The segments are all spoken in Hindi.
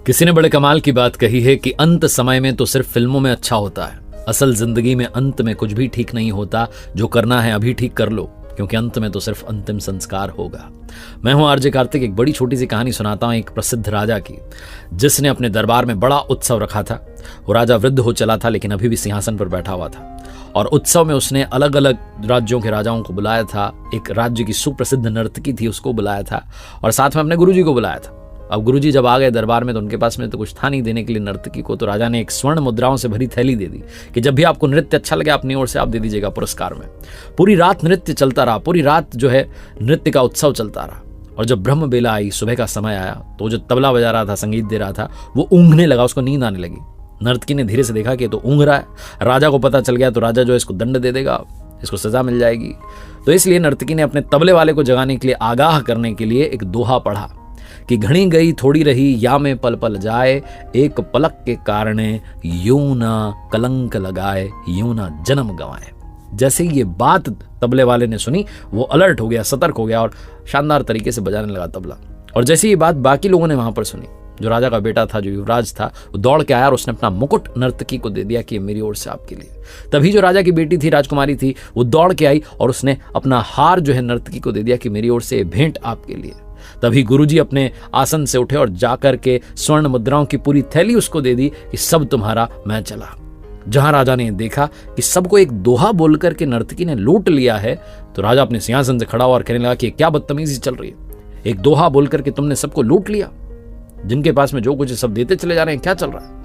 किसी ने बड़े कमाल की बात कही है कि अंत समय में तो सिर्फ फिल्मों में अच्छा होता है, असल जिंदगी में अंत में कुछ भी ठीक नहीं होता। जो करना है अभी ठीक कर लो, क्योंकि अंत में तो सिर्फ अंतिम संस्कार होगा। मैं हूं आरजे कार्तिक। एक बड़ी छोटी सी कहानी सुनाता हूं एक प्रसिद्ध राजा की, जिसने अपने दरबार में बड़ा उत्सव रखा था। वो राजा वृद्ध हो चला था, लेकिन अभी भी सिंहासन पर बैठा हुआ था। और उत्सव में उसने अलग अलग राज्यों के राजाओं को बुलाया था। एक राज्य की सुप्रसिद्ध नर्तकी थी, उसको बुलाया था, और साथ में अपने गुरुजी को बुलाया था। अब गुरुजी जब आ गए दरबार में तो उनके पास में तो कुछ था नहीं देने के लिए नर्तकी को। तो राजा ने एक स्वर्ण मुद्राओं से भरी थैली दे दी कि जब भी आपको नृत्य अच्छा लगे अपनी ओर से आप दे दीजिएगा पुरस्कार में। पूरी रात नृत्य चलता रहा, पूरी रात जो है नृत्य का उत्सव चलता रहा। और जब ब्रह्म बेला आई, सुबह का समय आया, तो जो तबला बजा रहा था, संगीत दे रहा था, वो ऊँघने लगा, उसको नींद आने लगी। नर्तकी ने धीरे से देखा कि तो ऊँघ रहा है। राजा को पता चल गया तो राजा जो है इसको दंड दे देगा, इसको सजा मिल जाएगी। तो इसलिए नर्तकी ने अपने तबले वाले को जगाने के लिए, आगाह करने के लिए एक दोहा पढ़ा कि घड़ी गई थोड़ी रही, या में पल पल जाए, एक पलक के कारणे यूं ना कलंक लगाए, यूं ना जन्म गंवाए। जैसे ही ये बात तबले वाले ने सुनी, वो अलर्ट हो गया, सतर्क हो गया और शानदार तरीके से बजाने लगा तबला। और जैसे ये बात बाकी लोगों ने वहां पर सुनी, जो राजा का बेटा था, जो युवराज था, वो दौड़ के आया और उसने अपना मुकुट नर्तकी को दे दिया कि मेरी ओर से आपके लिए। तभी जो राजा की बेटी थी, राजकुमारी थी, वो दौड़ के आई और उसने अपना हार जो है नर्तकी को दे दिया कि मेरी ओर से भेंट आपके लिए। तभी गुरुजी अपने आसन से उठे और जाकर के स्वर्ण मुद्राओं की पूरी थैली उसको दे दी कि सब तुम्हारा, मैं चला। जहां राजा ने देखा कि सबको एक दोहा बोलकर के नर्तकी ने लूट लिया है, तो राजा अपने सिंहासन से खड़ा हुआ और कहने लगा कि क्या बदतमीजी चल रही है। एक दोहा बोलकर के तुमने सबको लूट लिया, जिनके पास में जो कुछ सब देते चले जा रहे हैं, क्या चल रहा है।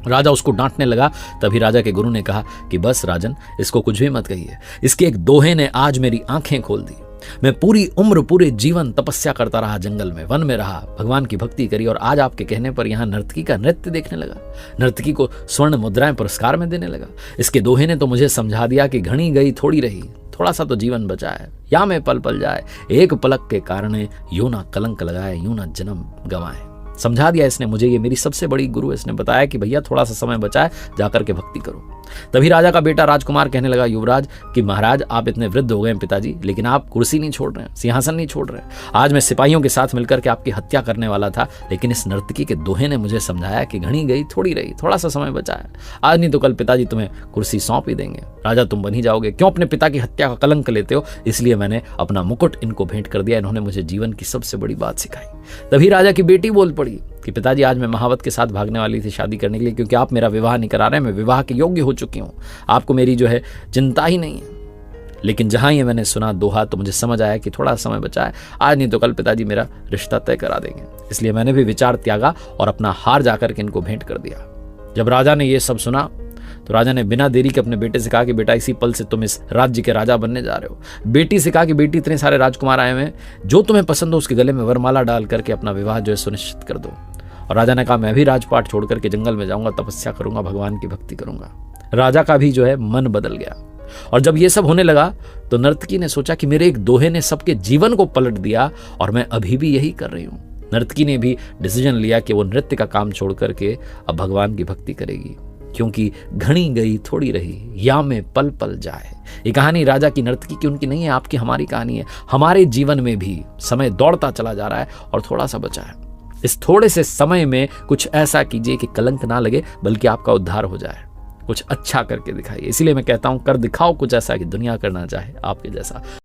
राजा उसको डांटने लगा। तभी राजा के गुरु ने कहा कि बस राजन, इसको कुछ भी मत कहिए। इसके एक दोहे ने आज मेरी आंखें खोल दी। मैं पूरी उम्र, पूरे जीवन तपस्या करता रहा, जंगल में, वन में रहा, भगवान की भक्ति करी, और आज आपके कहने पर यहाँ नर्तकी का नृत्य देखने लगा, नर्तकी को स्वर्ण मुद्राएं पुरस्कार में देने लगा। इसके दोहे ने तो मुझे समझा दिया कि घड़ी गई थोड़ी रही, थोड़ा सा तो जीवन बचा है, या में पल पल जाए, एक पलक के कारण यूं ना कलंक लगाए, यूं ना जन्म गंवाए। समझा दिया इसने मुझे, ये मेरी सबसे बड़ी गुरु। इसने बताया कि भैया थोड़ा सा समय बचा है, जाकर के भक्ति करो। तभी राजा का बेटा राजकुमार कहने लगा युवराज कि महाराज, आप इतने वृद्ध हो गए हैं पिताजी, लेकिन आप कुर्सी नहीं छोड़ रहे हैं, सिंहासन नहीं छोड़ रहे हैं। आज मैं सिपाहियों के साथ मिलकर के आपकी हत्या करने वाला था, लेकिन इस नर्तकी के दोहे ने मुझे समझाया कि घड़ी गई थोड़ी रही, थोड़ा सा समय बचा है। आज नहीं तो कल पिताजी तुम्हें कुर्सी सौंप ही देंगे, राजा तुम बन ही जाओगे। क्यों अपने पिता की हत्या का कलंक लेते हो? इसलिए मैंने अपना मुकुट इनको भेंट कर दिया। इन्होंने मुझे जीवन की सबसे बड़ी बात सिखाई। तभी राजा की बेटी बोल पड़ी कि पिताजी, आज मैं महावत के साथ भागने वाली थी शादी करने के लिए, क्योंकि आप मेरा विवाह नहीं करा रहे हैं। मैं विवाह के योग्य हो चुकी हूँ, आपको मेरी जो है चिंता ही नहीं है। लेकिन जहां ये मैंने सुना दोहा, तो मुझे समझ आया कि थोड़ा समय बचा है, आज नहीं तो कल पिताजी मेरा रिश्ता तय करा देंगे। इसलिए मैंने भी विचार त्यागा और अपना हार जाकर के इनको भेंट कर दिया। जब राजा ने ये सब सुना, तो राजा ने बिना देरी के अपने बेटे से कहा कि बेटा, इसी पल से तुम इस राज्य के राजा बनने जा रहे हो। बेटी से कहा कि बेटी, इतने सारे राजकुमार आए हुए हैं, जो तुम्हें पसंद हो उसके गले में वरमाला डाल करके अपना विवाह जो है सुनिश्चित कर दो। और राजा ने कहा मैं भी राजपाट छोड़ करके जंगल में जाऊंगा, तपस्या करूंगा, भगवान की भक्ति करूंगा। राजा का भी जो है मन बदल गया। और जब ये सब होने लगा, तो नर्तकी ने सोचा कि मेरे एक दोहे ने सबके जीवन को पलट दिया, और मैं अभी भी यही कर रही हूं। नर्तकी ने भी डिसीजन लिया कि वो नृत्य का काम छोड़ करके अब भगवान की भक्ति करेगी, क्योंकि घड़ी गई थोड़ी रही, या में पल पल जाए। ये कहानी राजा की, नर्तकी की, उनकी नहीं है, आपकी, हमारी कहानी है। हमारे जीवन में भी समय दौड़ता चला जा रहा है और थोड़ा सा बचा है। इस थोड़े से समय में कुछ ऐसा कीजिए कि कलंक ना लगे, बल्कि आपका उद्धार हो जाए। कुछ अच्छा करके दिखाइए। इसीलिए मैं कहता हूं, कर दिखाओ कुछ ऐसा कि दुनिया करना चाहे आपके जैसा।